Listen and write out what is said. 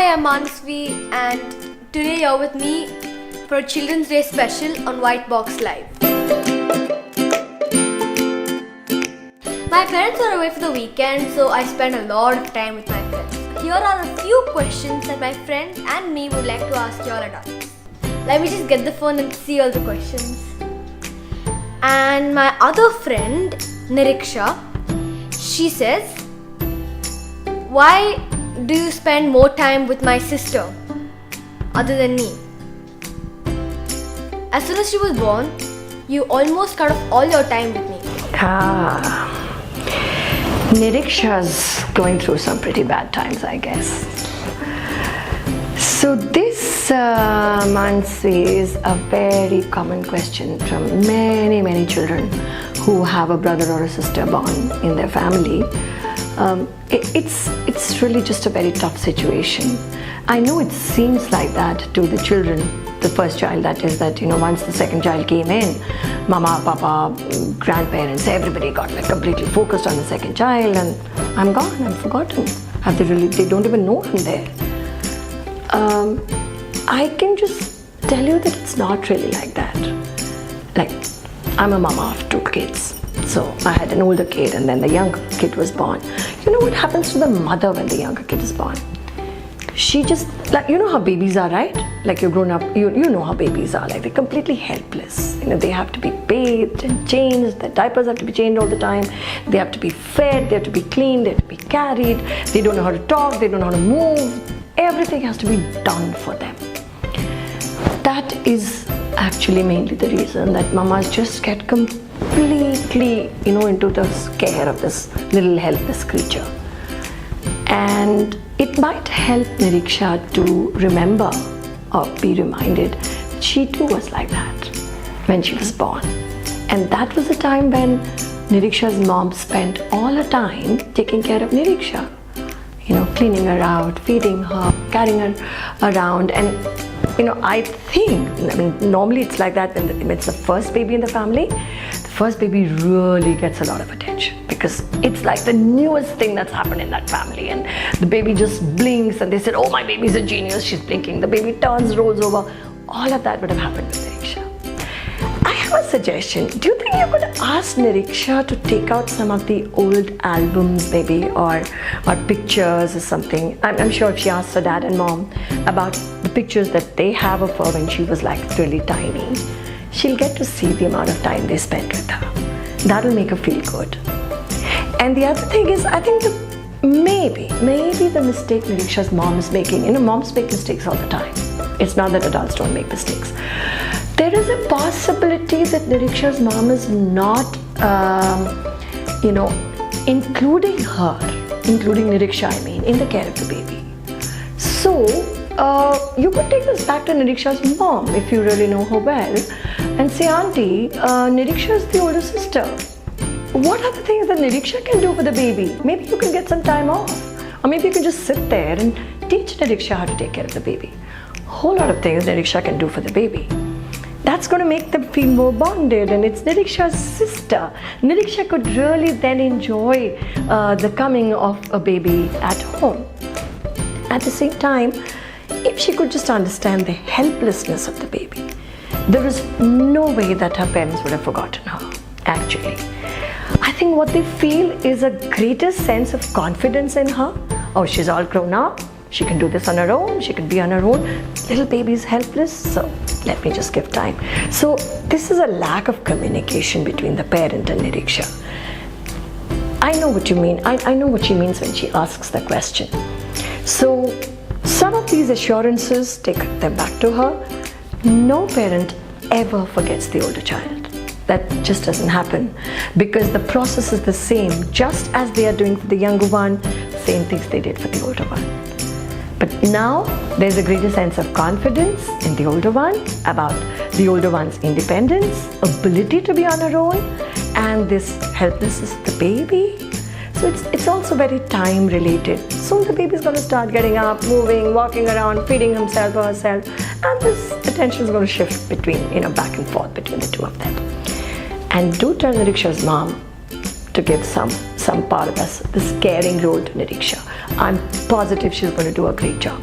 I'm Manasvi, and today you're with me for a Children's Day special on White Box Live. My parents were away for the weekend, so I spent a lot of time with my friends. Here are a few questions that my friends and me would like to ask you all adults. Let me just get the phone and see all the questions. And my other friend, Niriksha, she says, why do you spend more time with my sister other than me? As soon as she was born, you almost cut off all your time with me. Niriksha's going through some pretty bad times, I guess. So this, Mansi, is a very common question from many children who have a brother or a sister born in their family. It's really just a very tough situation. I know it seems like that to the children, the first child, that is, that once the second child came in, mama, papa, grandparents, everybody got like completely focused on the second child, and I'm gone, I'm forgotten. They don't even know I'm there. I can just tell you that it's not really like that. Like, I'm a mama of 2 kids. So I had an older kid and then the younger kid was born. You know what happens to the mother when the younger kid is born? She just, like, you know how babies are, right? Like, you're grown up, you know how babies are. Like, they're completely helpless. They have to be bathed and changed. Their diapers have to be changed all the time. They have to be fed, they have to be cleaned, they have to be carried. They don't know how to talk, they don't know how to move. Everything has to be done for them. That is actually mainly the reason that mamas just get completely, into the care of this little helpless creature. And it might help Niriksha to remember or be reminded that she too was like that when she was born. And that was the time when Niriksha's mom spent all her time taking care of Niriksha. Cleaning her out, feeding her, carrying her around. And I think, normally it's like that when it's the first baby in the family. The first baby really gets a lot of attention because it's like the newest thing that's happened in that family, and the baby just blinks and they said, oh, my baby's a genius, she's blinking. The baby turns, rolls over. All of that would have happened with Niriksha. I have a suggestion. Do you think you could ask Niriksha to take out some of the old albums maybe, or pictures or something? I'm sure if she asks her dad and mom about the pictures that they have of her when she was like really tiny, she'll get to see the amount of time they spent with her. That'll make her feel good. And the other thing is, I think maybe the mistake Niriksha's mom is making, moms make mistakes all the time. It's not that adults don't make mistakes. There is a possibility that Niriksha's mom is not, including Niriksha, in the care of the baby. So, you could take this back to Niriksha's mom if you really know her well and say, Auntie, Niriksha is the older sister. What are the things that Niriksha can do for the baby? Maybe you can get some time off. Or maybe you can just sit there and teach Niriksha how to take care of the baby. A whole lot of things Niriksha can do for the baby. That's going to make them feel more bonded, and it's Niriksha's sister. Niriksha could really then enjoy the coming of a baby at home. At the same time, if she could just understand the helplessness of the baby, there is no way that her parents would have forgotten her, actually. I think what they feel is a greater sense of confidence in her. Oh, she's all grown up. She can do this on her own. She can be on her own. Little baby is helpless, so let me just give time. So this is a lack of communication between the parent and Niriksha. I know what you mean. I know what she means when she asks the question. So some of these assurances, take them back to her. No parent ever forgets the older child. That just doesn't happen, because the process is the same. Just as they are doing for the younger one, same things they did for the older one. But now there's a greater sense of confidence in the older one about the older one's independence, ability to be on her own, and this helplessness of the baby. So it's also very time related. Soon the baby's going to start getting up, moving, walking around, feeding himself or herself, and this attention is going to shift between, back and forth between the two of them. And do tell Niriksha's mom to give some part of this caring role to Niriksha. I'm positive she's going to do a great job.